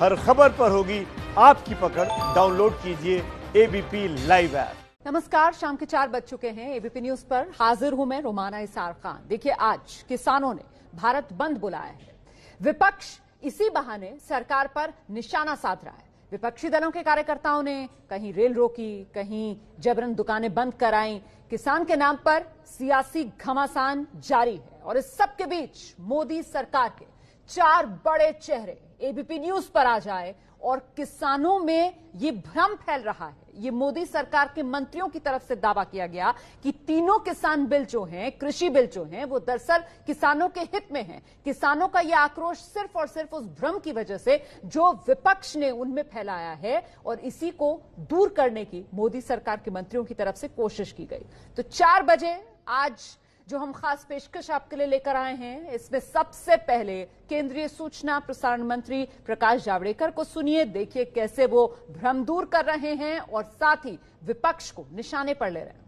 हर खबर पर होगी आपकी पकड़। डाउनलोड कीजिए एबीपी लाइव ऐप। नमस्कार, शाम के 4 बज चुके हैं। एबीपी न्यूज पर हाजिर हूं मैं रोमाना इसार खान। देखिए, आज किसानों ने भारत बंद बुलाया है। विपक्ष इसी बहाने सरकार पर निशाना साध रहा है। विपक्षी दलों के कार्यकर्ताओं ने कहीं रेल रोकी, कहीं जबरन दुकानें बंद कराई। किसान के नाम पर सियासी घमासान जारी है और इस सब के बीच मोदी सरकार के 4 बड़े चेहरे एबीपी न्यूज पर आ जाए और किसानों में ये भ्रम फैल रहा है। ये मोदी सरकार के मंत्रियों की तरफ से दावा किया गया कि तीनों किसान बिल जो हैं, कृषि बिल जो हैं, वो दरअसल किसानों के हित में हैं। किसानों का यह आक्रोश सिर्फ और सिर्फ उस भ्रम की वजह से जो विपक्ष ने उनमें फैलाया है और इसी को दूर करने की मोदी सरकार के मंत्रियों की तरफ से कोशिश की गई। तो 4 बजे आज जो हम खास पेशकश आपके लिए लेकर आए हैं, इसमें सबसे पहले केंद्रीय सूचना प्रसारण मंत्री प्रकाश जावड़ेकर को सुनिए। देखिए कैसे वो भ्रम दूर कर रहे हैं और साथ ही विपक्ष को निशाने पर ले रहे हैं।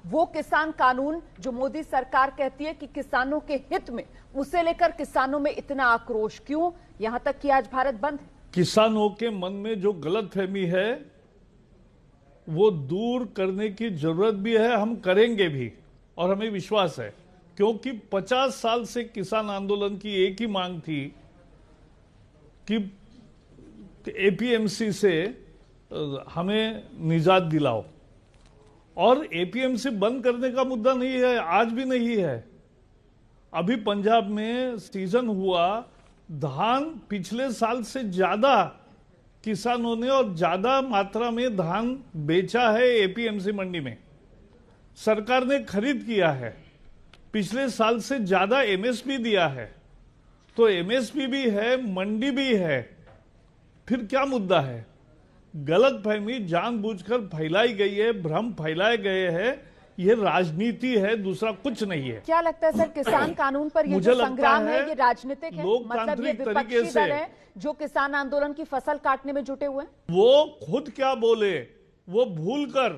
वो किसान कानून जो मोदी सरकार कहती है कि किसानों के हित में, उसे लेकर किसानों में इतना आक्रोश क्यों, यहां तक कि आज भारत बंद है। किसानों के मन में जो गलतफहमी है वो दूर करने की जरूरत भी है, हम करेंगे भी और हमें विश्वास है, क्योंकि 50 साल से किसान आंदोलन की एक ही मांग थी कि एपीएमसी से हमें निजात दिलाओ। और एपीएमसी बंद करने का मुद्दा नहीं है, आज भी नहीं है। अभी पंजाब में सीजन हुआ, धान पिछले साल से ज्यादा किसानों ने और ज्यादा मात्रा में धान बेचा है एपीएमसी मंडी में। सरकार ने खरीद किया है, पिछले साल से ज्यादा एमएसपी दिया है। तो एमएसपी भी है, मंडी भी है, फिर क्या मुद्दा है? गलतफहमी जानबूझकर फैलाई गई है, भ्रम फैलाए गए हैं। ये राजनीति है, दूसरा कुछ नहीं है। क्या लगता है सर, किसान कानून पर ये जो संग्राम है ये राजनीतिक है? मतलब ये विपक्षी दल है जो किसान आंदोलन की फसल काटने में जुटे हुए हैं? वो खुद क्या बोले, वो भूल कर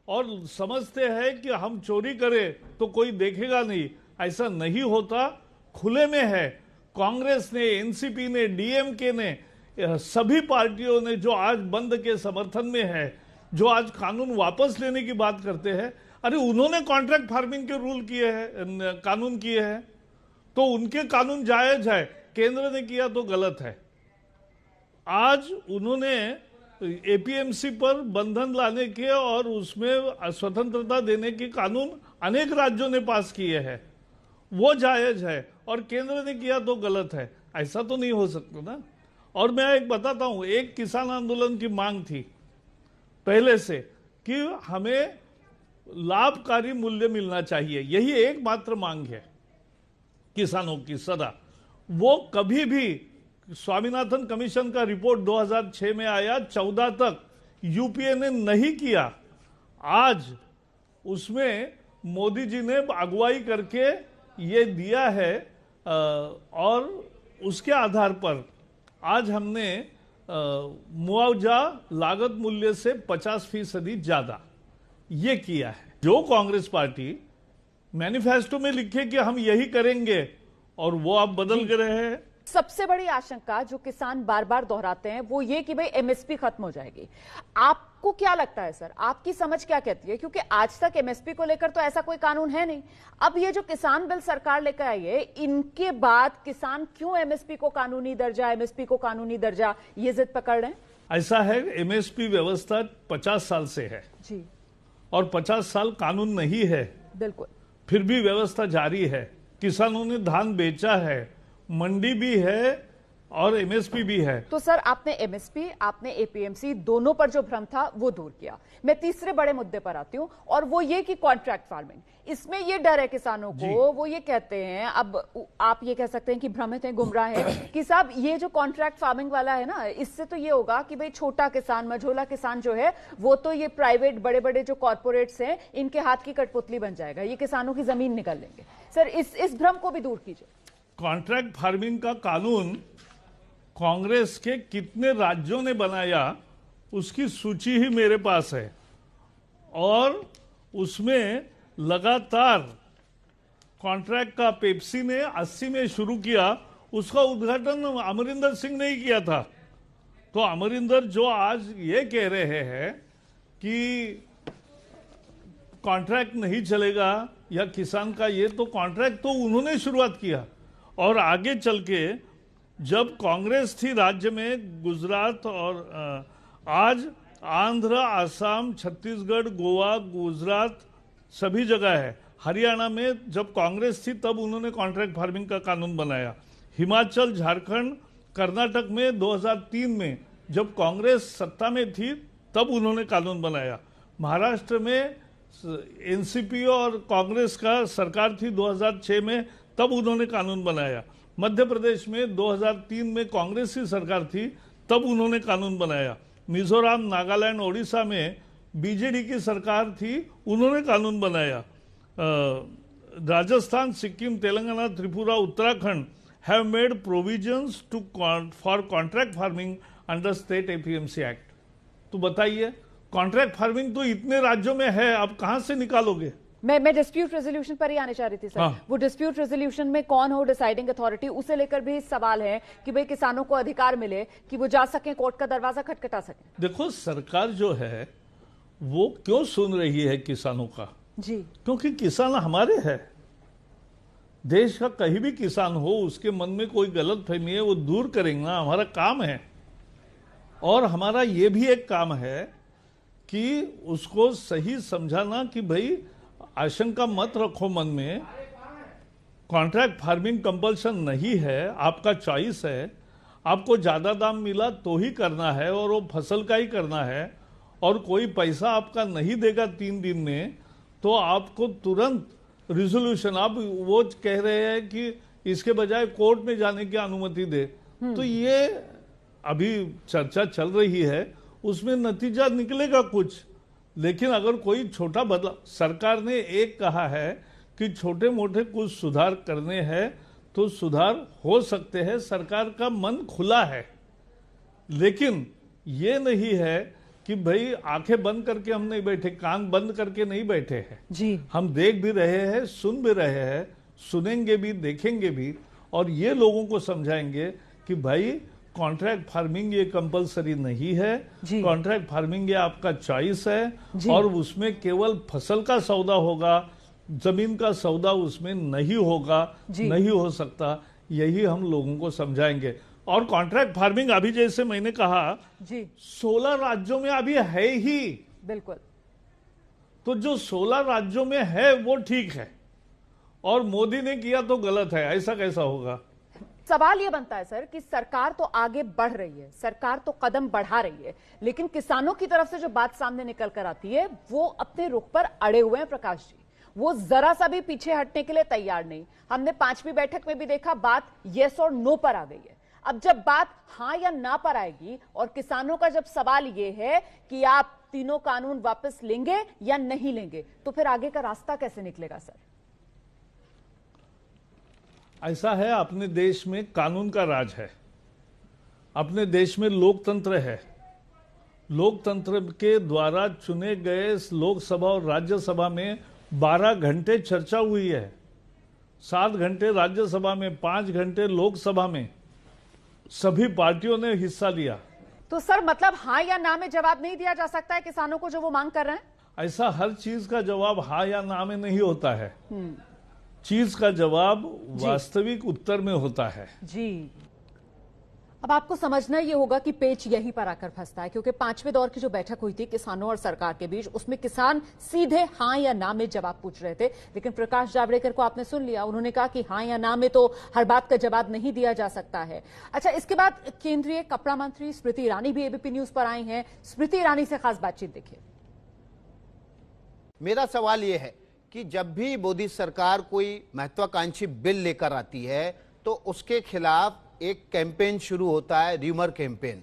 और समझते हैं कि हम चोरी करें तो कोई देखेगा नहीं। ऐसा नहीं होता, खुले में है। कांग्रेस ने, एनसीपी ने, डीएमके ने, सभी पार्टियों ने जो आज बंद के समर्थन में है, जो आज कानून वापस लेने की बात करते हैं, अरे उन्होंने कॉन्ट्रैक्ट फार्मिंग के रूल किए हैं, कानून किए हैं, तो उनके कानून जायज है। केंद्र ने किया तो गलत है। आज उन्होंने एपीएमसी पर बंधन लाने के और उसमें स्वतंत्रता देने के कानून अनेक राज्यों ने पास किए हैं, वो जायज है। और केंद्र ने किया तो गलत है, ऐसा तो नहीं हो सकता ना। और मैं एक बताता हूं, एक किसान आंदोलन की मांग थी पहले से कि हमें लाभकारी मूल्य मिलना चाहिए, यही एकमात्र मांग है किसानों की सदा। वो कभी भी, स्वामीनाथन कमीशन का रिपोर्ट 2006 में आया, 14 तक यूपीए ने नहीं किया। आज उसमें मोदी जी ने अगुवाई करके ये दिया है और उसके आधार पर आज हमने मुआवजा लागत मूल्य से 50% ज्यादा ये किया है। जो कांग्रेस पार्टी मैनिफेस्टो में लिखे कि हम यही करेंगे और वो आप बदल कर रहे हैं। सबसे बड़ी आशंका जो किसान बार बार दोहराते हैं वो ये कि भाई एमएसपी खत्म हो जाएगी। आपको क्या लगता है सर, आपकी समझ क्या कहती है? क्योंकि आज तक एमएसपी को लेकर तो ऐसा कोई कानून है नहीं। अब ये जो किसान बिल सरकार लेकर आई है, इनके बाद किसान क्यों एमएसपी को कानूनी दर्जा, एमएसपी को कानूनी दर्जा ये जिद पकड़ रहे हैं? ऐसा है, एमएसपी व्यवस्था 50 साल से है जी, और 50 साल कानून नहीं है। बिल्कुल, फिर भी व्यवस्था जारी है। किसानों ने धान बेचा है, मंडी भी है और एमएसपी भी है। तो सर, आपने एमएसपी, आपने एपीएमसी, दोनों पर जो भ्रम था वो दूर किया। मैं तीसरे बड़े मुद्दे पर आती हूं और वो ये कि कॉन्ट्रैक्ट फार्मिंग, इसमें ये डर है किसानों को। वो ये कहते हैं, अब आप ये कह सकते हैं कि भ्रमित हैं, गुमराह हैं कि साहब ये जो कॉन्ट्रैक्ट फार्मिंग वाला है ना, इससे तो ये होगा कि भाई छोटा किसान, मझोला किसान जो है वो तो ये प्राइवेट बड़े बड़े जो कॉर्पोरेट्स हैं इनके हाथ की कठपुतली बन जाएगा, ये किसानों की जमीन निकाल लेंगे। सर, इस भ्रम को भी दूर कीजिए। कॉन्ट्रैक्ट फार्मिंग का कानून कांग्रेस के कितने राज्यों ने बनाया उसकी सूची ही मेरे पास है और उसमें लगातार कॉन्ट्रैक्ट का पेप्सी ने 80 में शुरू किया उसका उद्घाटन अमरिंदर सिंह ने ही किया था। तो अमरिंदर जो आज ये कह रहे हैं कि कॉन्ट्रैक्ट नहीं चलेगा या किसान का, ये तो कॉन्ट्रैक्ट तो उन्होंने शुरुआत किया। और आगे चल के जब कांग्रेस थी राज्य में, गुजरात और आज आंध्र, आसाम, छत्तीसगढ़, गोवा, गुजरात सभी जगह है। हरियाणा में जब कांग्रेस थी तब उन्होंने कॉन्ट्रैक्ट फार्मिंग का कानून बनाया। हिमाचल, झारखंड, कर्नाटक में 2003 में जब कांग्रेस सत्ता में थी तब उन्होंने कानून बनाया। महाराष्ट्र में एनसीपी और कांग्रेस का सरकार थी 2006 में, तब उन्होंने कानून बनाया। मध्य प्रदेश में 2003 में कांग्रेस की सरकार थी, तब उन्होंने कानून बनाया। मिजोरम, नागालैंड, ओडिशा में बीजेडी की सरकार थी, उन्होंने कानून बनाया। Rajasthan, Sikkim, Telangana, Tripura, Uttarakhand have made provisions for contract farming under state APMC act. तो बताइए, कॉन्ट्रैक्ट फार्मिंग तो इतने राज्यों में है, अब कहां से निकालोगे? मैं डिस्प्यूट रेजोल्यूशन पर ही आने चाह रही थी सर। हाँ। वो डिस्प्यूट रेजोल्यूशन में कौन हो डिसाइडिंग अथॉरिटी, उसे लेकर भी सवाल है कि भाई किसानों को अधिकार मिले कि वो जा सके, कोर्ट का दरवाजा खटखटा सके। देखो, सरकार जो है वो क्यों सुन रही है किसानों का? जी, क्योंकि किसान हमारे हैं। देश का कहीं भी किसान हो, उसके मन में कोई गलत फहमी है वो दूर करेंगे ना, हमारा काम है। और हमारा ये भी एक काम है कि उसको सही समझाना कि भाई आशंका मत रखो मन में, कॉन्ट्रैक्ट फार्मिंग कंपल्सन नहीं है, आपका चॉइस है। आपको ज्यादा दाम मिला तो ही करना है और वो फसल का ही करना है, और कोई पैसा आपका नहीं देगा 3 दिन में तो आपको तुरंत रिजोल्यूशन, आप वो कह रहे हैं कि इसके बजाय कोर्ट में जाने की अनुमति दे। तो ये अभी चर्चा चल रही है, उसमें नतीजा निकलेगा कुछ। लेकिन अगर कोई छोटा बदलाव, सरकार ने एक कहा है कि छोटे मोटे कुछ सुधार करने हैं तो सुधार हो सकते हैं, सरकार का मन खुला है। लेकिन ये नहीं है कि भाई आंखें बंद करके हम नहीं बैठे, कान बंद करके नहीं बैठे हैं जी। हम देख भी रहे हैं, सुन भी रहे हैं, सुनेंगे भी, देखेंगे भी, और ये लोगों को समझाएंगे कि भाई कॉन्ट्रैक्ट फार्मिंग ये कंपलसरी नहीं है। कॉन्ट्रैक्ट फार्मिंग ये आपका चॉइस है, और उसमें केवल फसल का सौदा होगा, जमीन का सौदा उसमें नहीं होगा, नहीं हो सकता। यही हम लोगों को समझाएंगे। और कॉन्ट्रैक्ट फार्मिंग अभी जैसे मैंने कहा जी, 16 राज्यों में अभी है ही। बिल्कुल। तो जो 16 राज्यों में है वो ठीक है, और मोदी ने किया तो गलत है, ऐसा कैसा होगा? सवाल यह बनता है सर कि सरकार तो आगे बढ़ रही है, सरकार तो कदम बढ़ा रही है, लेकिन किसानों की तरफ से जो बात सामने निकल कर आती है वो अपने रुख पर अड़े हुए हैं। प्रकाश जी, वो जरा सा भी पीछे हटने के लिए तैयार नहीं। हमने 5वीं बैठक में भी देखा, बात यस और नो पर आ गई है। अब जब बात हां या ना पर आएगी और किसानों का जब सवाल यह है कि आप तीनों कानून वापस लेंगे या नहीं लेंगे, तो फिर आगे का रास्ता कैसे निकलेगा सर? ऐसा है, अपने देश में कानून का राज है, अपने देश में लोकतंत्र है। लोकतंत्र के द्वारा चुने गए लोकसभा और राज्यसभा में 12 घंटे चर्चा हुई है, 7 घंटे राज्यसभा में, 5 घंटे लोकसभा में, सभी पार्टियों ने हिस्सा लिया। तो सर मतलब हां या ना में जवाब नहीं दिया जा सकता है किसानों को जो वो मांग कर रहे हैं? ऐसा हर चीज का जवाब हाँ या ना में नहीं होता है। चीज का जवाब वास्तविक उत्तर में होता है। जी, अब आपको समझना ये होगा कि पेच यहीं पर आकर फंसता है, क्योंकि 5वें दौर की जो बैठक हुई थी किसानों और सरकार के बीच, उसमें किसान सीधे हां या ना में जवाब पूछ रहे थे। लेकिन प्रकाश जावड़ेकर को आपने सुन लिया, उन्होंने कहा कि हां या ना में तो हर बात का जवाब नहीं दिया जा सकता है। अच्छा, इसके बाद केंद्रीय कपड़ा मंत्री स्मृति ईरानी भी एबीपी न्यूज पर आई हैं। स्मृति ईरानी से खास बातचीत देखिए। मेरा सवाल यह है कि जब भी मोदी सरकार कोई महत्वाकांक्षी बिल लेकर आती है तो उसके खिलाफ एक कैंपेन शुरू होता है, र्यूमर कैंपेन।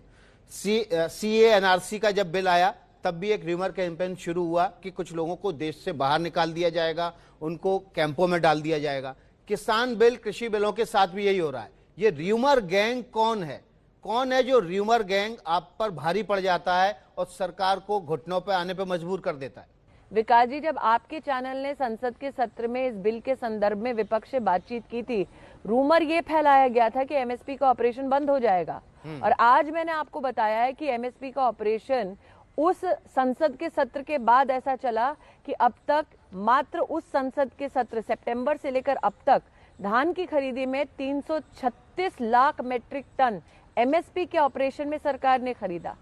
सीए एनआरसी का जब बिल आया तब भी एक र्यूमर कैंपेन शुरू हुआ कि कुछ लोगों को देश से बाहर निकाल दिया जाएगा, उनको कैंपों में डाल दिया जाएगा। किसान बिल, कृषि बिलों के साथ भी यही हो रहा है। ये र्यूमर गैंग कौन है? कौन है जो र्यूमर गैंग आप पर भारी पड़ जाता है और सरकार को घुटनों पर आने पर मजबूर कर देता है? विकास जी, जब आपके चैनल ने संसद के सत्र में इस बिल के संदर्भ में विपक्ष से बातचीत की थी, रूमर ये फैलाया गया था कि एमएसपी का ऑपरेशन बंद हो जाएगा, और आज मैंने आपको बताया है कि एमएसपी का ऑपरेशन उस संसद के सत्र के बाद ऐसा चला कि अब तक मात्र उस संसद के सत्र सितंबर से लेकर अब तक धान की खरीदी में 336 लाख मेट्रिक टन एमएसपी के ऑपरेशन में सरकार ने खरीदा।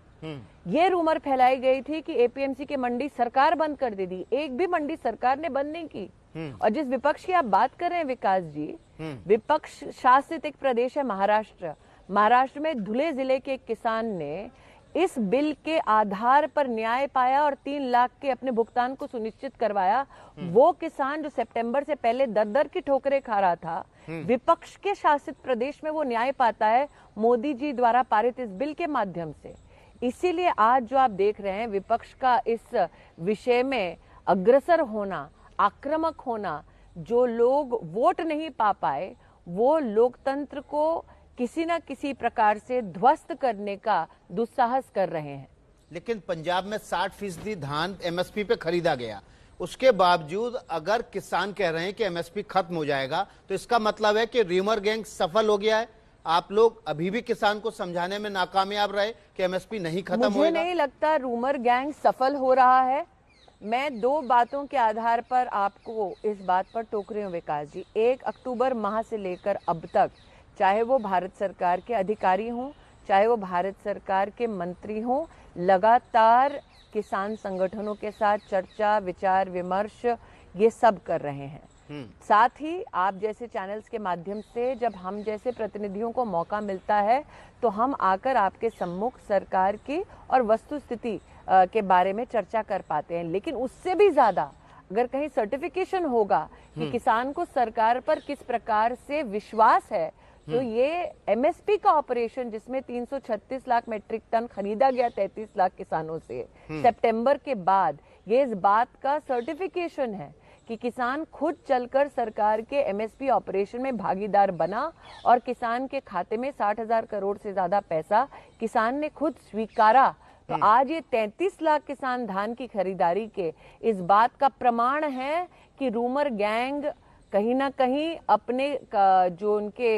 ये रूमर फैलाई गई थी कि एपीएमसी की मंडी सरकार बंद कर देगी। एक भी मंडी सरकार ने बंद नहीं की। और जिस विपक्ष की आप बात कर रहे हैं विकास जी, विपक्ष शासित एक प्रदेश है महाराष्ट्र। महाराष्ट्र में धुले जिले के एक किसान ने इस बिल के आधार पर न्याय पाया और 3 लाख के अपने भुगतान को सुनिश्चित करवाया। वो किसान जो सितंबर से पहले दर की ठोकरें खा रहा था, विपक्ष के शासित प्रदेश में वो न्याय पाता है मोदी जी द्वारा पारित इस बिल के माध्यम से। इसीलिए आज जो आप देख रहे हैं विपक्ष का इस विषय में अग्रसर होना, आक्रामक होना, जो लोग वोट नहीं पा पाए वो लोकतंत्र को किसी न किसी प्रकार से ध्वस्त करने का दुस्साहस कर रहे हैं। लेकिन पंजाब में 60% धान एमएसपी पे खरीदा गया, उसके बावजूद अगर किसान कह रहे हैं कि एमएसपी खत्म हो जाएगा तो इसका मतलब है कि रूमर गैंग सफल हो गया है। आप लोग अभी भी किसान को समझाने में नाकामयाब रहे कि एमएसपी नहीं खत्म होगा। मुझे नहीं लगता रूमर गैंग सफल हो रहा है। मैं 2 बातों के आधार पर आपको इस बात पर टोक रही हूँ विकास जी। 1 अक्टूबर माह से लेकर अब तक, चाहे वो भारत सरकार के अधिकारी हों, चाहे वो भारत सरकार के मंत्री हों, लगातार किसान संगठनों के साथ चर्चा, विचार विमर्श ये सब कर रहे हैं। साथ ही आप जैसे चैनल्स के माध्यम से जब हम जैसे प्रतिनिधियों को मौका मिलता है तो हम आकर आपके सम्मुख सरकार की और वस्तुस्थिति के बारे में चर्चा कर पाते हैं। लेकिन उससे भी ज्यादा अगर कहीं सर्टिफिकेशन होगा कि किसान को सरकार पर किस प्रकार से विश्वास है, तो ये एमएसपी का ऑपरेशन जिसमें 336 लाख मेट्रिक टन खरीदा गया 33 लाख किसानों से सितंबर के बाद, ये इस बात का सर्टिफिकेशन है कि किसान खुद चलकर सरकार के एमएसपी ऑपरेशन में भागीदार बना और किसान के खाते में 60,000 करोड़ से ज्यादा पैसा किसान ने खुद स्वीकारा। तो आज ये 33 लाख किसान धान की खरीदारी के इस बात का प्रमाण है कि रूमर गैंग कहीं ना कहीं अपने जो उनके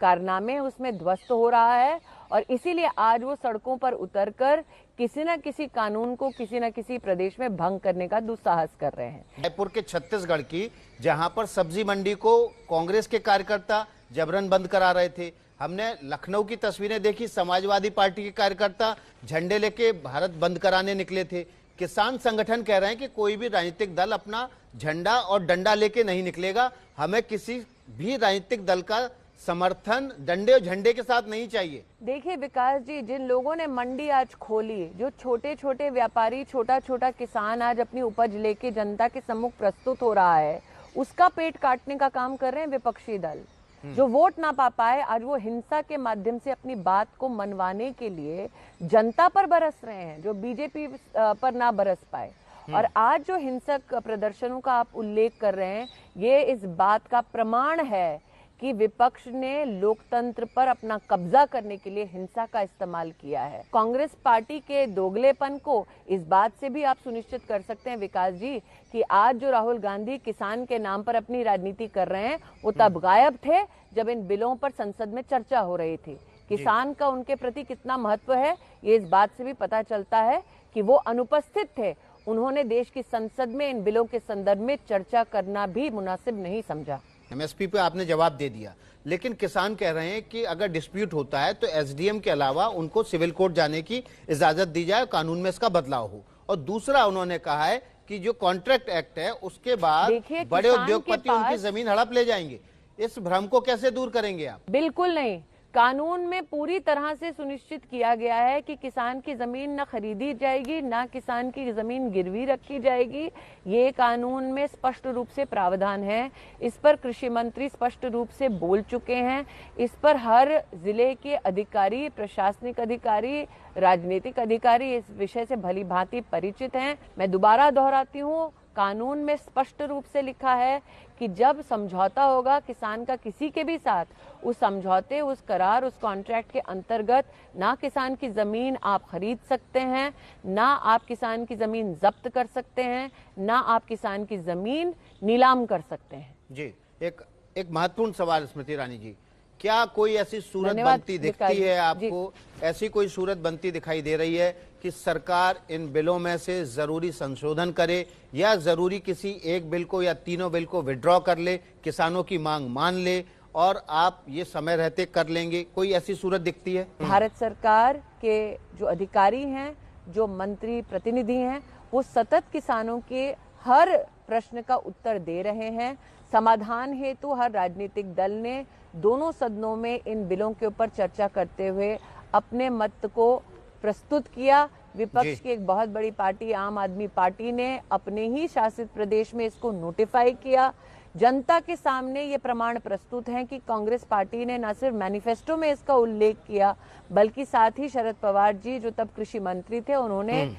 कारनामे उसमें ध्वस्त हो रहा है, और इसीलिए आज वो सड़कों पर उतरकर किसी न किसी कानून को किसी न किसी प्रदेश में भंग करने का दुस्साहस कर रहे हैं। जयपुर के छत्तीसगढ़ की, जहां पर सब्जी मंडी को कांग्रेस के कार्यकर्ता जबरन बंद करा रहे थे, हमने लखनऊ की तस्वीरें देखी, समाजवादी पार्टी के कार्यकर्ता झंडे लेके भारत बंद कराने निकले थे। किसान संगठन कह रहे हैं कि कोई भी राजनीतिक दल अपना झंडा और डंडा लेके नहीं निकलेगा, हमें किसी भी राजनीतिक दल का समर्थन डंडे और झंडे के साथ नहीं चाहिए। देखिए विकास जी, जिन लोगों ने मंडी आज खोली, जो छोटे छोटे व्यापारी, छोटा छोटा किसान आज अपनी उपज लेके जनता के सम्मुख प्रस्तुत हो रहा है, उसका पेट काटने का काम कर रहे हैं विपक्षी दल। जो वोट ना पा पाए आज वो हिंसा के माध्यम से अपनी बात को मनवाने के लिए जनता पर बरस रहे हैं, जो बीजेपी पर ना बरस पाए। और आज जो हिंसक प्रदर्शनों का आप उल्लेख कर रहे हैं, ये इस बात का प्रमाण है कि विपक्ष ने लोकतंत्र पर अपना कब्जा करने के लिए हिंसा का इस्तेमाल किया है। कांग्रेस पार्टी के दोगलेपन को इस बात से भी आप सुनिश्चित कर सकते हैं विकास जी कि आज जो राहुल गांधी किसान के नाम पर अपनी राजनीति कर रहे हैं, वो तब गायब थे जब इन बिलों पर संसद में चर्चा हो रही थी। किसान का उनके प्रति कितना महत्व है, ये इस बात से भी पता चलता है कि वो अनुपस्थित थे। उन्होंने देश की संसद में इन बिलों के संदर्भ में चर्चा करना भी मुनासिब नहीं समझा। एमएसपी पे आपने जवाब दे दिया, लेकिन किसान कह रहे हैं कि अगर डिस्प्यूट होता है तो एसडीएम के अलावा उनको सिविल कोर्ट जाने की इजाजत दी जाए, कानून में इसका बदलाव हो। और दूसरा उन्होंने कहा है कि जो कॉन्ट्रैक्ट एक्ट है उसके बाद बड़े उद्योगपति उनकी जमीन हड़प ले जाएंगे। इस भ्रम को कैसे दूर करेंगे आप? बिल्कुल नहीं, कानून में पूरी तरह से सुनिश्चित किया गया है कि किसान की जमीन न खरीदी जाएगी, ना किसान की जमीन गिरवी रखी जाएगी। ये कानून में स्पष्ट रूप से प्रावधान है। इस पर कृषि मंत्री स्पष्ट रूप से बोल चुके हैं। इस पर हर जिले के अधिकारी, प्रशासनिक अधिकारी, राजनीतिक अधिकारी इस विषय से भली भांति परिचित हैं। मैं दोबारा दोहराती हूँ, कानून में स्पष्ट रूप से लिखा है कि जब समझौता होगा किसान का किसी के भी साथ, उस समझौते, उस करार, उस कॉन्ट्रैक्ट के अंतर्गत ना किसान की जमीन आप खरीद सकते हैं, ना आप किसान की जमीन जब्त कर सकते हैं, ना आप किसान की जमीन नीलाम कर सकते हैं। जी, एक एक महत्वपूर्ण सवाल स्मृति ईरानी जी, क्या कोई ऐसी सूरत धन्यवाद बनती दिखती है आपको, ऐसी कोई सूरत बनती दिखाई दे रही है कि सरकार इन बिलों में से जरूरी संशोधन करे या जरूरी किसी एक बिल को या तीनों बिल को विड्रॉ कर ले, किसानों की मांग मान ले और आप ये समय रहते कर लेंगे, कोई ऐसी सूरत दिखती है? भारत सरकार के जो अधिकारी हैं, जो मंत्री प्रतिनिधि हैं, वो सतत किसानों के हर प्रश्न का उत्तर दे रहे हैं। समाधान हेतु हर राजनीतिक दल ने दोनों सदनों में इन बिलों के ऊपर चर्चा करते हुए अपने मत को प्रस्तुत किया। विपक्ष की एक बहुत बड़ी पार्टी आम आदमी पार्टी ने अपने ही शासित प्रदेश में इसको नोटिफाई किया। जनता के सामने ये प्रमाण प्रस्तुत हैं कि कांग्रेस पार्टी ने न सिर्फ मैनिफेस्टो में इसका उल्लेख किया, बल्कि साथ ही शरद पवार जी जो तब कृषि मंत्री थे, उन्होंने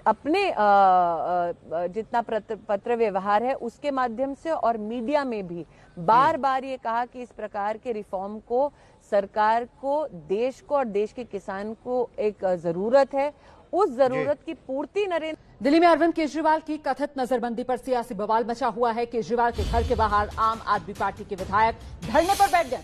अपने जितना पत्र व्यवहार है उसके माध्यम से और मीडिया में भी बार बार ये कहा कि इस प्रकार के रिफॉर्म को सरकार को, देश को और देश के किसान को एक जरूरत है। उस जरूरत की पूर्ति नरेंद्र। दिल्ली में अरविंद केजरीवाल की कथित नजरबंदी पर सियासी बवाल मचा हुआ है। केजरीवाल के घर के बाहर आम आदमी पार्टी के विधायक धरने पर बैठ गए।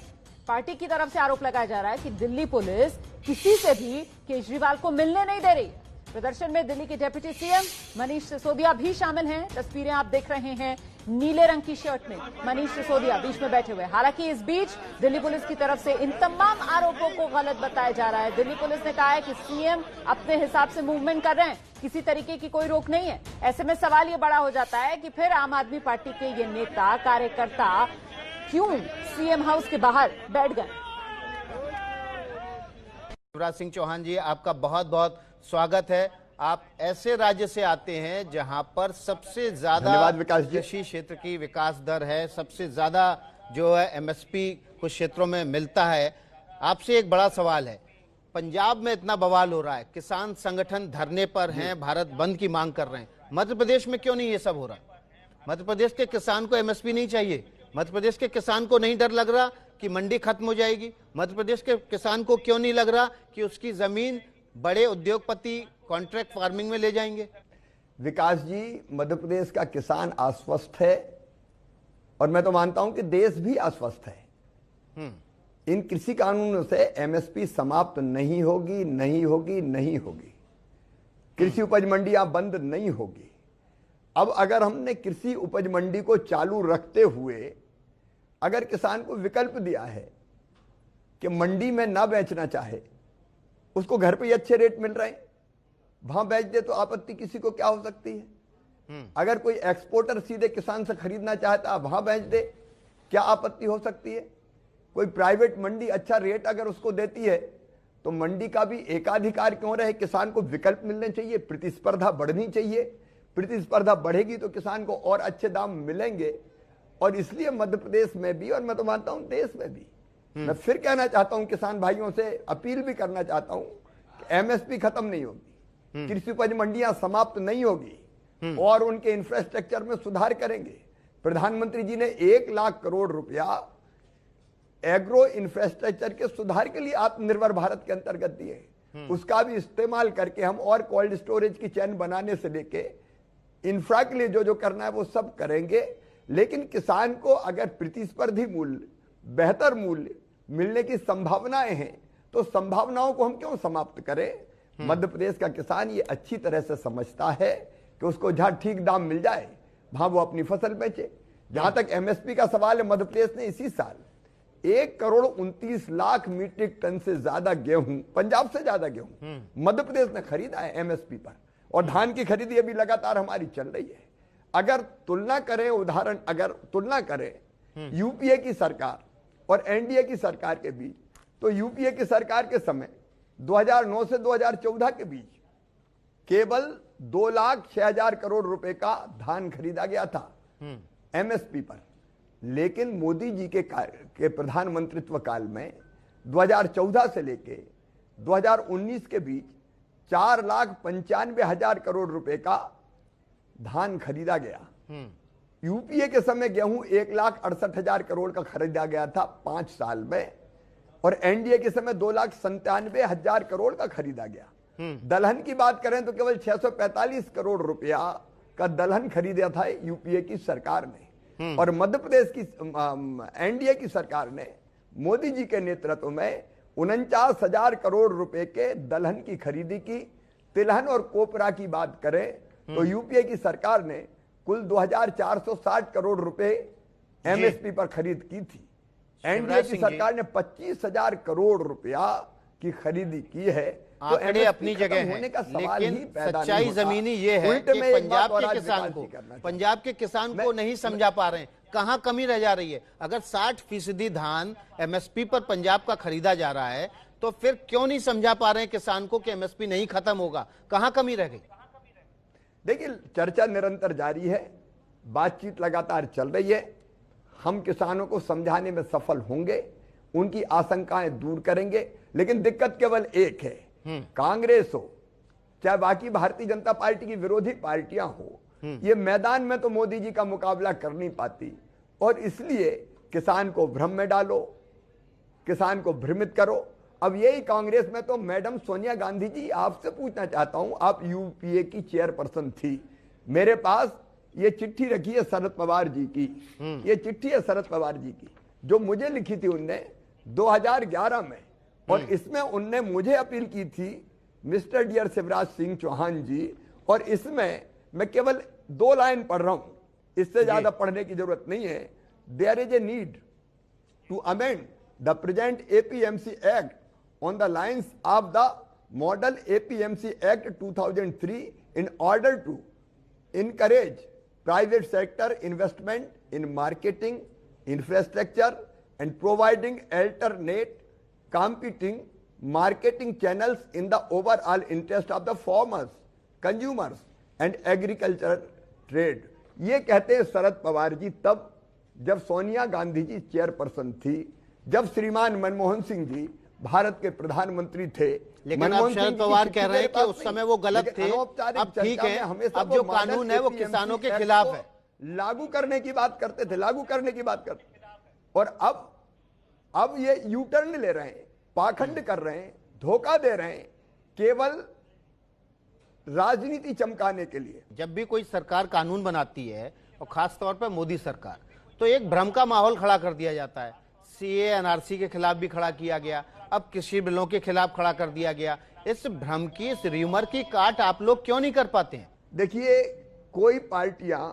पार्टी की तरफ से आरोप लगाया जा रहा है कि दिल्ली पुलिस किसी से भी केजरीवाल को मिलने नहीं दे रही है। प्रदर्शन में दिल्ली के डिप्टी सीएम मनीष सिसोदिया भी शामिल हैं। तस्वीरें आप देख रहे हैं, नीले रंग की शर्ट में मनीष सिसोदिया बीच में बैठे हुए। हालांकि इस बीच दिल्ली पुलिस की तरफ से इन तमाम आरोपों को गलत बताया जा रहा है। दिल्ली पुलिस ने कहा है कि सीएम अपने हिसाब से मूवमेंट कर रहे हैं, किसी तरीके की कोई रोक नहीं है। ऐसे में सवाल ये बड़ा हो जाता है कि फिर आम आदमी पार्टी के ये नेता कार्यकर्ता क्यों सीएम हाउस के बाहर बैठ गए। शिवराज सिंह चौहान जी, आपका बहुत बहुत स्वागत है। आप ऐसे राज्य से आते हैं जहां पर सबसे ज्यादा कृषि क्षेत्र की विकास दर है, सबसे ज्यादा जो है एमएसपी कुछ क्षेत्रों में मिलता है। आपसे एक बड़ा सवाल है, पंजाब में इतना बवाल हो रहा है, किसान संगठन धरने पर हैं, भारत बंद की मांग कर रहे हैं, मध्य प्रदेश में क्यों नहीं ये सब हो रहा? मध्य प्रदेश के किसान को एमएसपी नहीं चाहिए? मध्य प्रदेश के किसान को नहीं डर लग रहा कि मंडी खत्म हो जाएगी? मध्य प्रदेश के किसान को क्यों नहीं लग रहा कि उसकी जमीन बड़े उद्योगपति कॉन्ट्रैक्ट फार्मिंग में ले जाएंगे? विकास जी, मध्य प्रदेश का किसान आश्वस्त है और मैं तो मानता हूं कि देश भी आश्वस्त है। इन कृषि कानूनों से एमएसपी समाप्त नहीं होगी, नहीं होगी, नहीं होगी। कृषि उपज मंडियां बंद नहीं होगी। अब अगर हमने कृषि उपज मंडी को चालू रखते हुए अगर किसान को विकल्प दिया है कि मंडी में ना बेचना चाहे, उसको घर पे ही अच्छे रेट मिल रहे हैं, वहां बेच दे, तो आपत्ति किसी को क्या हो सकती है? अगर कोई एक्सपोर्टर सीधे किसान से खरीदना चाहता है, वहां बेच दे, क्या आपत्ति हो सकती है? कोई प्राइवेट मंडी अच्छा रेट अगर उसको देती है, तो मंडी का भी एकाधिकार क्यों रहे? किसान को विकल्प मिलने चाहिए, प्रतिस्पर्धा बढ़नी चाहिए। प्रतिस्पर्धा बढ़ेगी तो किसान को और अच्छे दाम मिलेंगे। और इसलिए मध्य प्रदेश में भी, और मैं तो मानता हूं देश में भी, मैं फिर कहना चाहता हूं, किसान भाइयों से अपील भी करना चाहता हूं कि एमएसपी खत्म नहीं होगी, कृषि उपज मंडियां समाप्त नहीं होगी और उनके इंफ्रास्ट्रक्चर में सुधार करेंगे। प्रधानमंत्री जी ने 1 लाख करोड़ रुपया एग्रो इंफ्रास्ट्रक्चर के सुधार के लिए आत्मनिर्भर भारत के अंतर्गत दिए। उसका भी इस्तेमाल करके हम और कोल्ड स्टोरेज की चैन बनाने से लेके इंफ्रा के लिए जो जो करना है वो सब करेंगे। लेकिन किसान को अगर प्रतिस्पर्धी मूल्य, बेहतर मूल्य मिलने की संभावनाएं हैं, तो संभावनाओं को हम क्यों समाप्त करें? मध्य प्रदेश का किसान ये अच्छी तरह से समझता है कि उसको जहां ठीक दाम मिल जाए वहां वो अपनी फसल बेचे। जहां तक एमएसपी का सवाल है, मध्य प्रदेश ने इसी साल 1,29,00,000 मीट्रिक टन से ज्यादा गेहूं, पंजाब से ज्यादा गेहूं मध्य प्रदेश ने खरीदा है एमएसपी पर। और धान की खरीदी अभी लगातार हमारी चल रही है। अगर तुलना करें, उदाहरण अगर तुलना करें यूपीए की सरकार और एनडीए की सरकार के बीच, तो यूपीए की सरकार के समय 2009 से 2014 के बीच केवल 2,06,000 करोड़ रुपए का धान खरीदा गया था एमएसपी पर। लेकिन मोदी जी के प्रधानमंत्रित्व काल में 2014 से लेके 2019 के बीच 4,95,000 करोड़ रुपए का धान खरीदा गया। यूपीए के समय गेहूं 1,68,000 करोड़ का खरीदा गया था 5 साल में, और एनडीए के समय 2,97,000 करोड़ का खरीदा गया। दलहन की बात करें तो केवल 645 करोड़ रुपया का दलहन खरीदा था यूपीए की सरकार ने। और मध्य प्रदेश की एनडीए की सरकार ने मोदी जी के नेतृत्व में 49,000 करोड़ रुपए के दलहन की खरीदी की। तिलहन और कोपरा की बात करें तो यूपीए की सरकार ने कुल 2,460 करोड़ रुपए एमएसपी पर खरीद की थी। एनडीए की सरकार ने 25,000 करोड़ रुपया की खरीदी की है। तो आंकड़े अपनी जगह हैं, लेकिन सच्चाई जमीनी ये है कि पंजाब के किसान को नहीं समझा पा रहे हैं, कहां कमी रह जा रही है। अगर 60% धान एमएसपी पर पंजाब का खरीदा जा रहा है तो फिर क्यों नहीं समझा पा रहे हैं किसान को कि एमएसपी नहीं खत्म होगा, कहां कमी रह गई? देखिए, चर्चा निरंतर जारी है, बातचीत लगातार चल रही है। हम किसानों को समझाने में सफल होंगे, उनकी आशंकाएं दूर करेंगे, लेकिन दिक्कत केवल एक है, कांग्रेस हो चाहे बाकी भारतीय जनता पार्टी की विरोधी पार्टियां हो, ये मैदान में तो मोदी जी का मुकाबला कर नहीं पाती। और इसलिए किसान को भ्रम में डालो, किसान को भ्रमित करो। अब यही कांग्रेस में तो मैडम सोनिया गांधी जी, आपसे पूछना चाहता हूं, आप यूपीए की चेयरपर्सन थी, मेरे पास ये चिट्ठी रखी है शरद पवार जी की, ये चिट्ठी है शरद पवार जी की जो मुझे लिखी थी उनने 2011 में, और इसमें उनने मुझे अपील की थी, मिस्टर डियर शिवराज सिंह चौहान जी, और इसमें मैं केवल 2 लाइन पढ़ रहा हूं, इससे ज्यादा पढ़ने की जरूरत नहीं है। There is a need to amend the present APMC act on the lines of the model APMC Act 2003 in order to encourage private sector investment in marketing, infrastructure and providing alternate competing marketing channels in the overall interest of the farmers, consumers and agriculture trade। ये कहते हैं शरद पवार जी तब जब Sonia Gandhi ji chairperson थी, जब श्रीमान मनमोहन सिंह जी भारत के प्रधानमंत्री थे। लेकिन अब शरद पवार कह रहे हैं कि उस समय वो गलत थे, अब ठीक है, अब जो कानून है वो किसानों के खिलाफ है। लागू करने की बात करते थे, लागू करने की बात करते, और अब ये यू टर्न ले रहे हैं, पाखंड कर रहे हैं, धोखा दे रहे हैं, केवल राजनीति चमकाने के लिए। जब भी कोई सरकार कानून बनाती है और खास तौर पर मोदी सरकार, तो एक भ्रम का माहौल खड़ा कर दिया जाता है। सीए एनआरसी के खिलाफ भी खड़ा किया गया, अब कृषि बिलों के खिलाफ खड़ा कर दिया गया। इस भ्रम की, इस र्यूमर की काट आप लोग क्यों नहीं कर पाते हैं? देखिए, कोई पार्टियां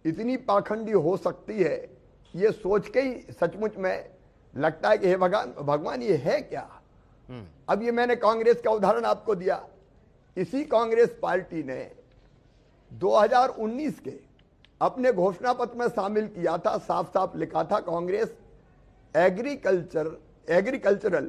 इतनी पाखंडी हो सकती है, ये सोच के ही सचमुच में लगता है कि हे भगवान ये है क्या। अब ये मैंने कांग्रेस का उदाहरण आपको दिया, इसी कांग्रेस पार्टी ने 2019 के अपने घोषणा पत्र में शामिल किया था, साफ साफ लिखा था, Congress agricultural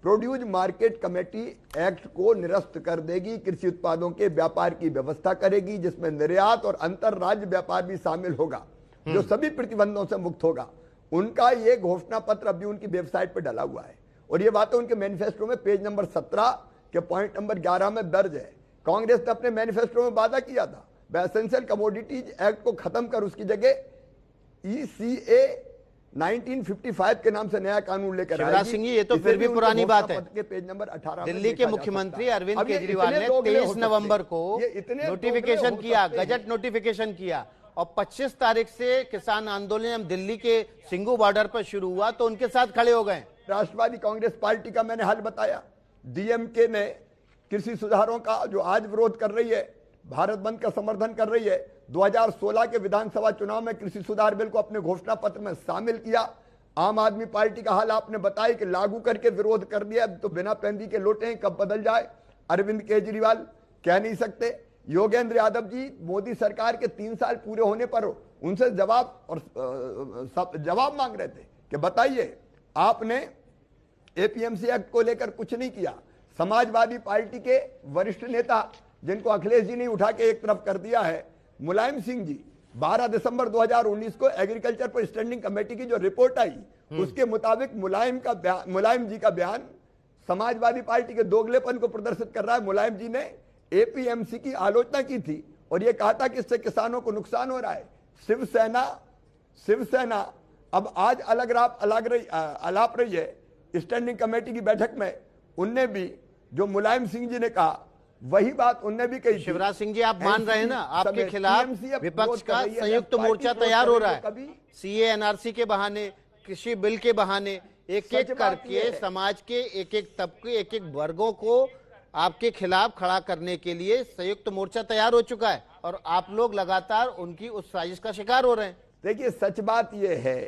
produce market committee act को निरस्त कर देगी, कृषि उत्पादों के व्यापार की व्यवस्था करेगी, जिसमें निर्यात और अंतर राज्य व्यापार भी शामिल होगा, जो सभी प्रतिबंधों से मुक्त होगा। उनका ये घोषणा पत्र अभी उनकी वेबसाइट पर डला हुआ है, और ये बातें उनके मैनिफेस्टो में पेज नंबर 17 के पॉइंट नंबर 11 में दर्ज है। कांग्रेस ने अपने मैनिफेस्टो में वादा किया था, वह एसेंशियल कमोडिटीज एक्ट को खत्म कर उसकी जगह ECA 1955 के नाम से नया कानून लेकर शिवराज सिंह जी, ये तो फिर भी पुरानी बात है। के पेज नंबर 18 दिल्ली के मुख्यमंत्री अरविंद केजरीवाल ने 23 नवंबर को नोटिफिकेशन किया, गजट नोटिफिकेशन किया, और 25 तारीख से किसान आंदोलन हम दिल्ली के सिंगू बॉर्डर पर शुरू हुआ तो उनके साथ खड़े हो गए। राष्ट्रवादी कांग्रेस पार्टी का मैंने हाल बताया, डीएमके ने कृषि सुधारों का जो आज विरोध कर रही है, भारत बंद का समर्थन कर रही है, 2016 के विधानसभा चुनाव में कृषि सुधार बिल को अपने घोषणा पत्र में शामिल किया। आम आदमी पार्टी का हाल आपने बताया कि लागू करके विरोध कर दिया, तो बिना पैंदी के लोटे हैं, कब बदल जाए अरविंद केजरीवाल कह नहीं सकते। योगेंद्र यादव जी मोदी सरकार के 3 साल पूरे होने पर उनसे जवाब मांग रहे थे कि बताइए आपने एपीएमसी एक्ट को लेकर कुछ नहीं किया। समाजवादी पार्टी के वरिष्ठ नेता जिनको अखिलेश जी ने उठा के एक तरफ कर दिया है, मुलायम सिंह जी, 12 दिसंबर 2019 को एग्रीकल्चर पर स्टैंडिंग कमेटी की जो रिपोर्ट आई उसके मुताबिक मुलायम जी का बयान समाजवादी पार्टी के दोगलेपन को प्रदर्शित कर रहा है। मुलायम जी ने एपीएमसी की आलोचना की थी और यह कहा था कि इससे किसानों को नुकसान हो रहा है। शिवसेना अब आज अलाप रही है स्टैंडिंग कमेटी की बैठक में। उनने भी, जो मुलायम सिंह जी ने कहा वही बात उनने भी कही थी। शिवराज सिंह जी, आप मान रहे हैं ना, आपके सब खिलाफ TMC अब विपक्ष विरोध कर का रही है, संयुक्त लेफ्ट मोर्चा पार्टी तैयार हो विरोध रहा कर है। रही है। सीए एनआरसी के बहाने, कृषि बिल के बहाने, एक सच एक बात करके ये है। समाज के एक एक तबके, एक एक वर्गों को आपके खिलाफ खड़ा करने के लिए संयुक्त मोर्चा तैयार हो चुका है और आप लोग लगातार उनकी उस साजिश का शिकार हो रहे हैं। देखिए, सच बात यह है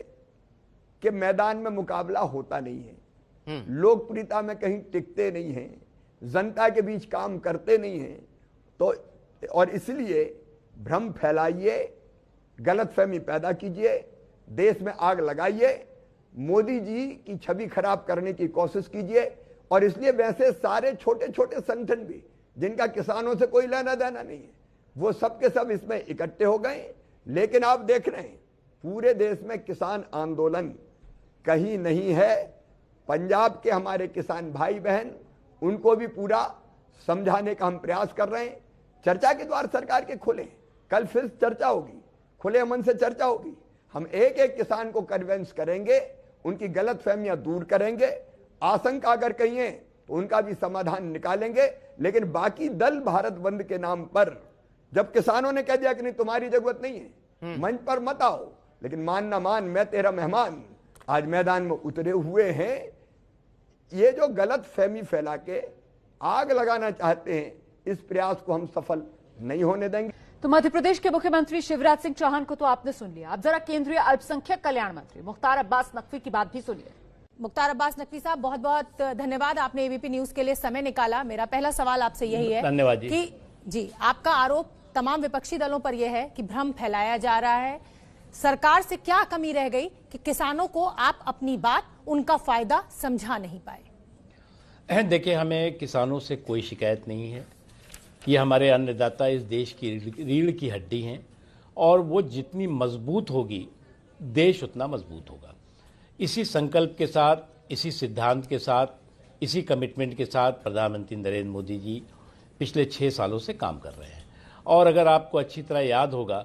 कि मैदान में मुकाबला होता नहीं है, लोकप्रियता में कहीं टिकते नहीं हैं, जनता के बीच काम करते नहीं हैं, तो और इसलिए भ्रम फैलाइए, गलतफहमी पैदा कीजिए, देश में आग लगाइए, मोदी जी की छवि खराब करने की कोशिश कीजिए। और इसलिए वैसे सारे छोटे छोटे संगठन भी जिनका किसानों से कोई लेना देना नहीं है, वो सब के सब इसमें इकट्ठे हो गए। लेकिन आप देख रहे हैं पूरे देश में किसान आंदोलन कहीं नहीं है। पंजाब के हमारे किसान भाई बहन, उनको भी पूरा समझाने का हम प्रयास कर रहे हैं। चर्चा के द्वार सरकार के खुले, कल फिर चर्चा होगी, खुले मन से चर्चा होगी। हम एक एक किसान को कन्विंस करेंगे, उनकी गलतफहमियां दूर करेंगे, आशंका अगर कहीं है तो उनका भी समाधान निकालेंगे। लेकिन बाकी दल भारत बंद के नाम पर, जब किसानों ने कह दिया कि नहीं तुम्हारी जरूरत नहीं है, मंच पर मत आओ, लेकिन मान ना मान मैं तेरा मेहमान, आज मैदान में उतरे हुए हैं। ये जो गलत फहमी फैला के आग लगाना चाहते हैं, इस प्रयास को हम सफल नहीं होने देंगे। तो मध्य प्रदेश के मुख्यमंत्री शिवराज सिंह चौहान को तो आपने सुन लिया, अब जरा केंद्रीय अल्पसंख्यक कल्याण मंत्री मुख्तार अब्बास नकवी की बात भी सुनिए। मुख्तार अब्बास नकवी साहब, बहुत बहुत धन्यवाद, आपने एबीपी न्यूज के लिए समय निकाला। मेरा पहला सवाल आपसे यही है, धन्यवाद जी। कि जी आपका आरोप तमाम विपक्षी दलों पर यह है कि भ्रम फैलाया जा रहा है। सरकार से क्या कमी रह गई कि किसानों को आप अपनी बात, उनका फायदा समझा नहीं पाए? देखिए, हमें किसानों से कोई शिकायत नहीं है। ये हमारे अन्नदाता इस देश की रीढ़ की हड्डी हैं और वो जितनी मजबूत होगी, देश उतना मजबूत होगा। इसी संकल्प के साथ, इसी सिद्धांत के साथ, इसी कमिटमेंट के साथ प्रधानमंत्री नरेंद्र मोदी जी पिछले 6 सालों से काम कर रहे हैं। और अगर आपको अच्छी तरह याद होगा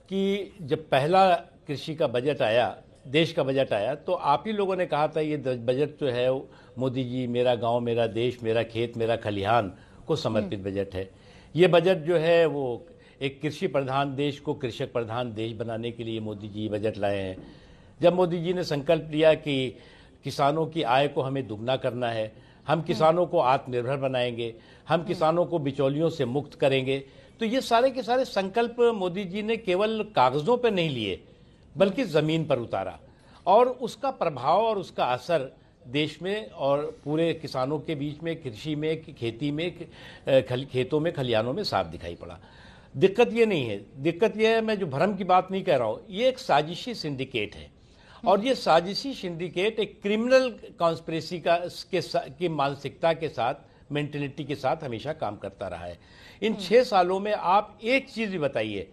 कि जब पहला कृषि का बजट आया, देश का बजट आया, तो आप ही लोगों ने कहा था ये बजट जो है मोदी जी मेरा गांव, मेरा देश, मेरा खेत, मेरा खलिहान को समर्पित बजट है। ये बजट जो है वो एक कृषि प्रधान देश को कृषक प्रधान देश बनाने के लिए मोदी जी बजट लाए हैं। जब मोदी जी ने संकल्प लिया कि किसानों की आय को हमें दुगना करना है, हम किसानों को आत्मनिर्भर बनाएंगे, हम किसानों को बिचौलियों से मुक्त करेंगे, तो ये सारे के सारे संकल्प मोदी जी ने केवल कागजों पर नहीं लिए बल्कि ज़मीन पर उतारा और उसका प्रभाव और उसका असर देश में और पूरे किसानों के बीच में, कृषि में, खेती में, खेतों में, खलिहानों में साफ दिखाई पड़ा। दिक्कत ये नहीं है, दिक्कत ये है, मैं जो भ्रम की बात नहीं कह रहा हूँ, ये एक साजिशी सिंडिकेट है और ये साजिशी सिंडिकेट एक क्रिमिनल कॉन्स्पिरेसी की मानसिकता के साथ, मेंटेलिटी के साथ हमेशा काम करता रहा है। इन 6 सालों में आप एक चीज़ भी बताइए,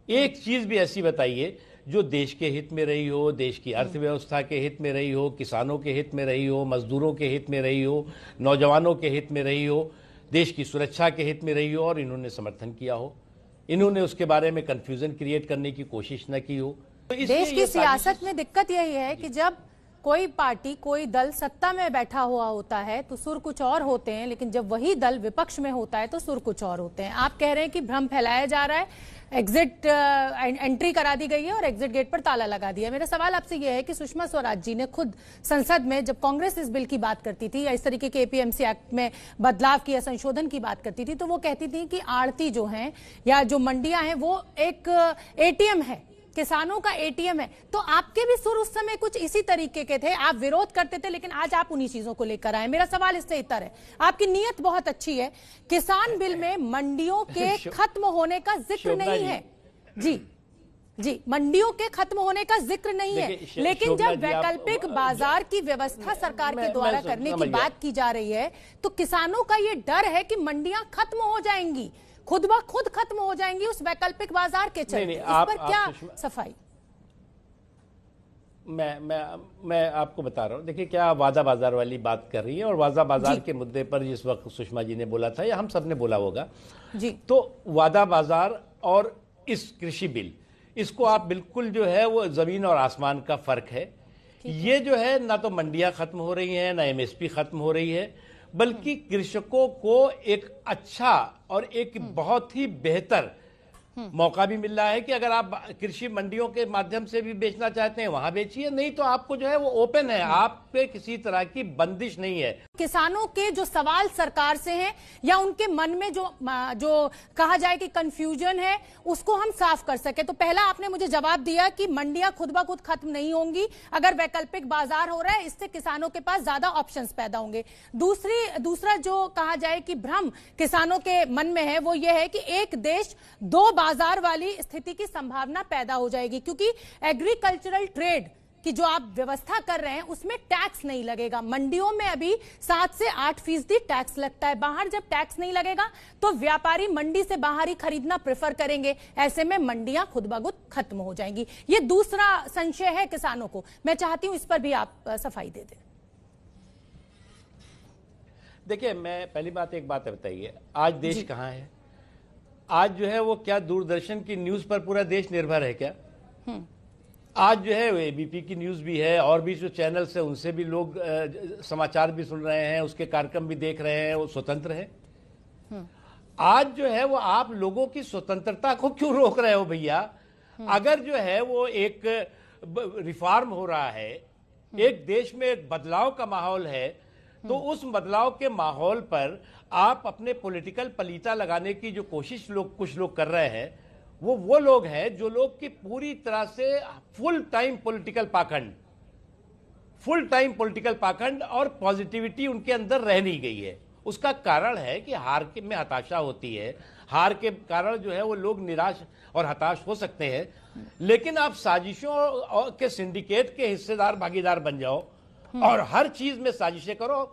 एक चीज़ भी ऐसी बताइए जो देश के हित में रही हो, देश की अर्थव्यवस्था के हित में रही हो, किसानों के हित में रही हो, मजदूरों के हित में रही हो, नौजवानों के हित में रही हो, देश की सुरक्षा के हित में रही हो और इन्होंने समर्थन किया हो, इन्होंने उसके बारे में कंफ्यूजन क्रिएट करने की कोशिश न की हो। तो देश की सियासत में दिक्कत यही है कि जब कोई पार्टी, कोई दल सत्ता में बैठा हुआ होता है तो सुर कुछ और होते हैं, लेकिन जब वही दल विपक्ष में होता है तो सुर कुछ और होते हैं। आप कह रहे हैं कि भ्रम फैलाया जा रहा है, एग्जिट एंट्री करा दी गई है और एग्जिट गेट पर ताला लगा दिया। मेरा सवाल आपसे यह है कि सुषमा स्वराज जी ने खुद संसद में जब कांग्रेस इस बिल की बात करती थी या इस तरीके के एपीएमसी एक्ट में बदलाव की या संशोधन की बात करती थी, तो वो कहती थी कि आड़ती जो हैं या जो मंडियां हैं वो एक एटीएम है, किसानों का एटीएम है। तो आपके भी सुर उस समय कुछ इसी तरीके के थे, आप विरोध करते थे, लेकिन आज आप उन्हीं चीजों को लेकर आए। मेरा सवाल इससे इतर है, आपकी नीयत बहुत अच्छी है, किसान बिल में मंडियों के खत्म होने का जिक्र नहीं है। जी, मंडियों के खत्म होने का जिक्र नहीं है, लेकिन जब वैकल्पिक बाजार की व्यवस्था सरकार के द्वारा करने की बात की जा रही है तो किसानों का ये डर है कि मंडियां खत्म हो जाएंगी, खुद ब खुद खत्म हो जाएंगी उस वैकल्पिक बाजार के चलते। इस पर क्या सफाई? मैं आपको बता रहा हूं, देखिए क्या वादा बाजार वाली बात कर रही है और वादा बाजार के मुद्दे पर जिस वक्त सुषमा जी ने बोला था या हम सब ने बोला होगा जी, तो वादा बाजार और इस कृषि बिल, इसको आप बिल्कुल जो है वो जमीन और आसमान का फर्क है। ये जो है ना तो मंडियां खत्म हो रही हैं, ना एमएसपी खत्म हो रही है, बल्कि कृषकों को एक अच्छा और एक बहुत ही बेहतर मौका भी मिल रहा है कि अगर आप कृषि मंडियों के माध्यम से भी बेचना चाहते हैं वहां बेचिए, नहीं तो आपको जो है वो ओपन है, आप पे किसी तरह की बंदिश नहीं है। किसानों के जो सवाल सरकार से हैं या उनके मन में जो कहा जाए कि कंफ्यूजन है उसको हम साफ कर सके, तो पहला आपने मुझे जवाब दिया कि मंडियां खुद ब खुद खत्म नहीं होंगी, अगर वैकल्पिक बाजार हो रहा है इससे किसानों के पास ज्यादा ऑप्शंस पैदा होंगे। दूसरा जो कहा जाए कि भ्रम किसानों के मन में है वो ये है कि एक देश दो बाजार वाली स्थिति की संभावना पैदा हो जाएगी, क्योंकि एग्रीकल्चरल ट्रेड कि जो आप व्यवस्था कर रहे हैं उसमें टैक्स नहीं लगेगा। मंडियों में अभी 7 से 8% टैक्स लगता है। बाहर जब टैक्स नहीं लगेगा तो व्यापारी मंडी से बाहर ही खरीदना प्रेफर करेंगे, ऐसे में मंडियां खुद ब खुद खत्म हो जाएंगी। ये दूसरा संशय है किसानों को, मैं चाहती हूं इस पर भी आप सफाई दे दें। देखिए, मैं पहली बात एक बात बताइए, आज देश कहां है? आज जो है वो क्या दूरदर्शन की न्यूज पर पूरा देश निर्भर है क्या? आज जो है एबीपी की न्यूज भी है और भी जो चैनल्स है उनसे भी लोग समाचार भी सुन रहे हैं, उसके कार्यक्रम भी देख रहे हैं, वो स्वतंत्र है। आज जो है वो आप लोगों की स्वतंत्रता को क्यों रोक रहे हो भैया? अगर जो है वो एक रिफॉर्म हो रहा है, एक देश में एक बदलाव का माहौल है, तो उस बदलाव के माहौल पर आप अपने पॉलिटिकल पलीता लगाने की जो कोशिश कुछ लोग कर रहे हैं, वो लोग हैं जो लोग की पूरी तरह से फुल टाइम पॉलिटिकल पाखंड और पॉजिटिविटी उनके अंदर रह नहीं गई है। उसका कारण है कि हार के में हताशा होती है, हार के कारण जो है वो लोग निराश और हताश हो सकते हैं, लेकिन आप साजिशों के सिंडिकेट के हिस्सेदार भागीदार बन जाओ और हर चीज में साजिशें करो।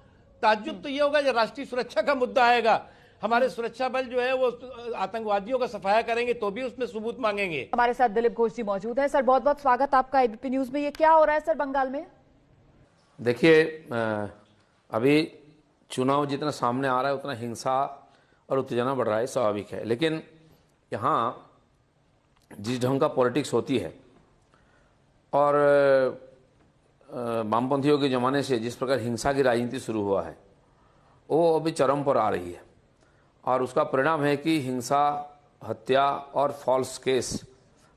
ताज्जुब तो ये होगा जब राष्ट्रीय सुरक्षा का मुद्दा आएगा, हमारे सुरक्षा बल जो है वो आतंकवादियों का सफाया करेंगे तो भी उसमें सबूत मांगेंगे। हमारे साथ दिलीप घोष जी मौजूद है। सर, बहुत बहुत स्वागत आपका एबीपी न्यूज में। ये क्या हो रहा है सर बंगाल में? देखिए, अभी चुनाव जितना सामने आ रहा है उतना हिंसा और उत्तेजना बढ़ रहा है, स्वाभाविक है, लेकिन यहाँ जिस ढंग का पॉलिटिक्स होती है और वामपंथियों के ज़माने से जिस प्रकार हिंसा की राजनीति शुरू हुआ है वो अभी चरम पर आ रही है, और उसका परिणाम है कि हिंसा, हत्या और फॉल्स केस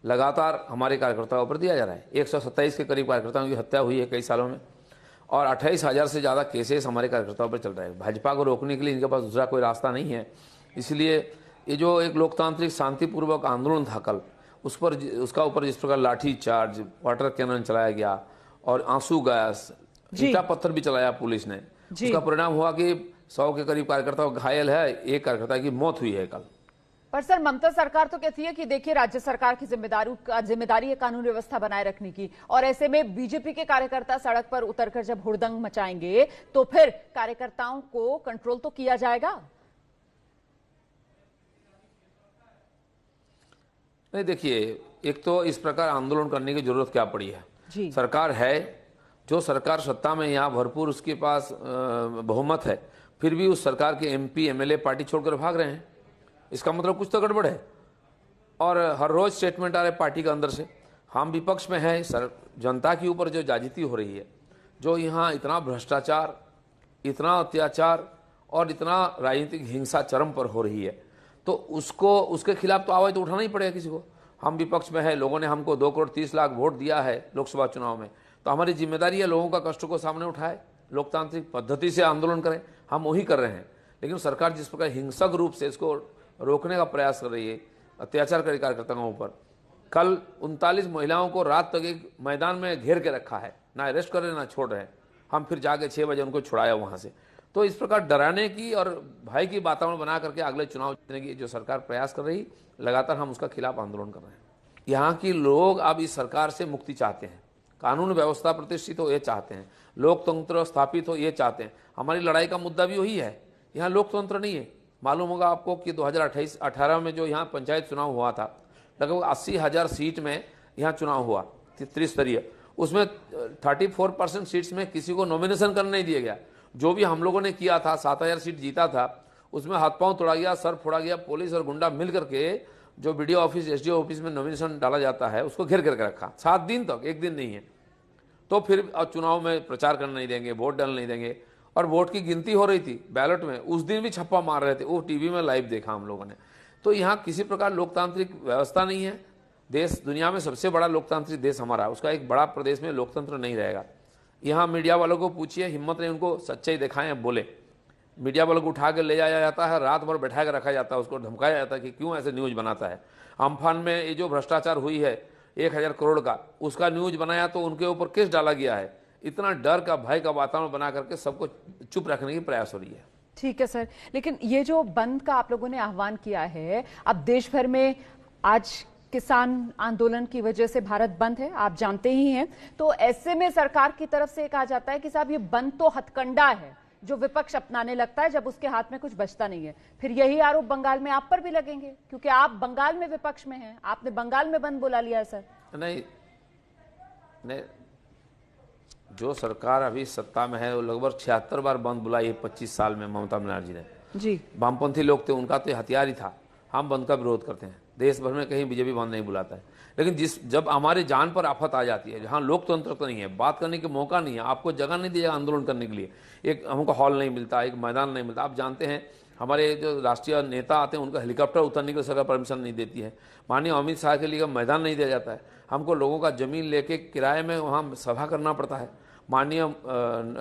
लगातार हमारे कार्यकर्ताओं पर दिया जा रहा है। 127 के करीब कार्यकर्ताओं की हत्या हुई है कई सालों में, और 28,000 से ज़्यादा केसेस हमारे कार्यकर्ताओं पर चल रहे हैं। भाजपा को रोकने के लिए इनके पास दूसरा कोई रास्ता नहीं है, इसलिए ये जो एक लोकतांत्रिक शांतिपूर्वक आंदोलन था कल, उसका ऊपर जिस प्रकार लाठी चार्ज, वाटर कैनन चलाया गया और आंसू गैस, ईंटा पत्थर भी चलाया पुलिस ने, उसका परिणाम हुआ कि 100 के करीब कार्यकर्ता घायल है, एक कार्यकर्ता की मौत हुई है कल। पर सर, ममता सरकार तो कहती है कि देखिए राज्य सरकार की जिम्मेदारी है कानून व्यवस्था बनाए रखने की, और ऐसे में बीजेपी के कार्यकर्ता सड़क पर उतरकर जब हुड़दंग मचाएंगे तो फिर कार्यकर्ताओं को कंट्रोल तो किया जाएगा। नहीं, देखिए, एक तो इस प्रकार आंदोलन करने की जरूरत क्या पड़ी है? सरकार है, जो सरकार सत्ता में यहाँ भरपूर उसके पास बहुमत है, फिर भी उस सरकार के एमपी एमएलए पार्टी छोड़कर भाग रहे हैं, इसका मतलब कुछ तो गड़बड़ है। और हर रोज स्टेटमेंट आ रहे पार्टी के अंदर से। हम विपक्ष में हैं, जनता के ऊपर जो जाजिती हो रही है, जो यहाँ इतना भ्रष्टाचार, इतना अत्याचार और इतना राजनीतिक हिंसा चरम पर हो रही है, तो उसके खिलाफ तो आवाज तो उठाना ही पड़ेगा किसी को। हम विपक्ष में है, लोगों ने हमको 2 करोड़ 30 लाख वोट दिया है लोकसभा चुनाव में, तो हमारी जिम्मेदारी है लोगों का कष्ट को सामने उठाए, लोकतांत्रिक पद्धति से आंदोलन करें, हम वही कर रहे हैं। लेकिन सरकार जिस प्रकार हिंसक रूप से इसको रोकने का प्रयास कर रही है, अत्याचार कर कार्यकर्ताओं पर, कल 39 महिलाओं को रात तक एक मैदान में घेर के रखा है, ना अरेस्ट कर रहे ना छोड़ रहे हैं, हम फिर जाके 6 बजे उनको छुड़ाया वहां से। तो इस प्रकार डराने की और भय की वातावरण बना करके अगले चुनाव जीतने की जो सरकार प्रयास कर रही, लगातार हम उसका खिलाफ आंदोलन कर रहे हैं। यहाँ की लोग अब इस सरकार से मुक्ति चाहते हैं, कानून व्यवस्था प्रतिष्ठित हो ये चाहते हैं, लोकतंत्र स्थापित हो ये चाहते हैं। हमारी लड़ाई का मुद्दा भी वही है, यहाँ लोकतंत्र नहीं है। मालूम होगा आपको कि 2018 में जो यहाँ पंचायत चुनाव हुआ था, लगभग 80,000 सीट में यहाँ चुनाव हुआ त्रिस्तरीय, उसमें 34% सीट्स में किसी को नॉमिनेशन करने नहीं दिया गया। जो भी हम लोगों ने किया था, 7,000 सीट जीता था, उसमें हाथ पांव तोड़ा गया, सर फोड़ा गया, पुलिस और गुंडा मिल करके जो बीडीओ ऑफिस एसडीओ ऑफिस में नॉमिनेशन डाला जाता है उसको घेर करके रखा 7 दिन तक, एक दिन नहीं है। तो फिर चुनाव में प्रचार करने नहीं देंगे, वोट डालने नहीं देंगे, और वोट की गिनती हो रही थी बैलेट में, उस दिन भी छप्पा मार रहे थे, वो टीवी में लाइव देखा हम लोगों ने। तो यहाँ किसी प्रकार लोकतांत्रिक व्यवस्था नहीं है। देश दुनिया में सबसे बड़ा लोकतांत्रिक देश हमारा है, उसका एक बड़ा प्रदेश में लोकतंत्र नहीं रहेगा। यहाँ मीडिया वालों को पूछिए, हिम्मत नहीं उनको सच्चाई दिखाएं, बोले। मीडिया वालों को उठा के ले जाया जाता है, रात भर बैठा के रखा जाता है, उसको धमकाया जाता है कि क्यों ऐसे न्यूज बनाता है। अम्फान में ये जो भ्रष्टाचार हुई है 1000 करोड़ का, उसका न्यूज बनाया तो उनके ऊपर केस डाला गया है। इतना डर का, भय का वातावरण बना करके सबको चुप रखने की प्रयास हो रही है। ठीक है सर, लेकिन ये जो बंद का आप लोगों ने आह्वान किया है, अब देश भर में आज किसान आंदोलन की वजह से भारत बंद है, आप जानते ही हैं। तो ऐसे में सरकार की तरफ से कहा जाता है कि साहब ये बंद तो हथकंडा है जो विपक्ष अपनाने लगता है जब उसके हाथ में कुछ बचता नहीं है। फिर यही आरोप बंगाल में आप पर भी लगेंगे, क्योंकि आप बंगाल में विपक्ष में हैं, आपने बंगाल में बंद बुला लिया है सर। नहीं, जो सरकार अभी सत्ता में है वो लगभग 76 बार बंद बुलाई है 25 साल में ममता बनर्जी ने जी। वामपंथी लोग थे, उनका तो हथियार ही था। हम बंद का विरोध करते हैं, देश भर में कहीं बीजेपी बंद नहीं बुलाता है। लेकिन जब हमारी जान पर आफत आ जाती है, जहाँ लोकतंत्र तो नहीं है, बात करने के मौका नहीं है, आपको जगह नहीं दी जाएगा आंदोलन करने के लिए, एक हमको हॉल नहीं मिलता, एक मैदान नहीं मिलता। आप जानते हैं हमारे जो राष्ट्रीय नेता आते हैं उनका हेलीकॉप्टर उतरने के लिए सरकार परमिशन नहीं देती है। माननीय अमित शाह के लिए मैदान नहीं दिया जाता है, हमको लोगों का जमीन लेके किराए में वहाँ सभा करना पड़ता है। माननीय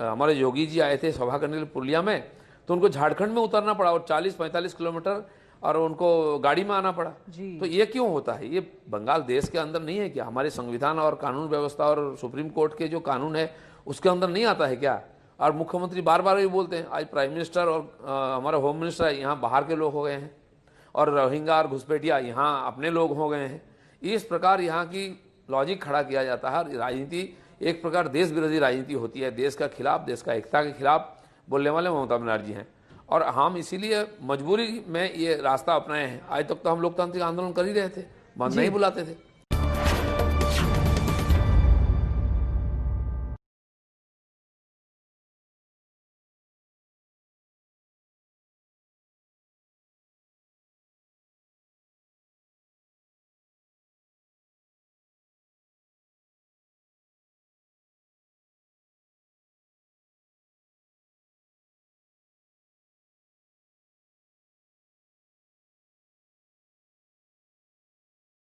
हमारे योगी जी आए थे सभा करने के लिए पुरलिया में, तो उनको झारखंड में उतरना पड़ा और 40-45 किलोमीटर, और उनको गाड़ी में आना पड़ा। तो ये क्यों होता है? ये बंगाल देश के अंदर नहीं है क्या? हमारे संविधान और कानून व्यवस्था और सुप्रीम कोर्ट के जो कानून है उसके अंदर नहीं आता है क्या? और मुख्यमंत्री बार बार ये बोलते हैं, आज प्राइम मिनिस्टर और हमारा होम मिनिस्टर यहाँ बाहर के लोग हो गए हैं, और रोहिंग्या और घुसपैठिया यहाँ अपने लोग हो गए हैं। इस प्रकार यहाँ की लॉजिक खड़ा किया जाता है। राजनीति एक प्रकार देश विरोधी राजनीति होती है, देश का खिलाफ, देश का एकता के खिलाफ बोलने वाले ममता बनर्जी हैं, और हम इसीलिए मजबूरी में ये रास्ता अपनाए हैं। आज तक तो हम लोकतांत्रिक आंदोलन कर ही रहे थे, बंद नहीं बुलाते थे।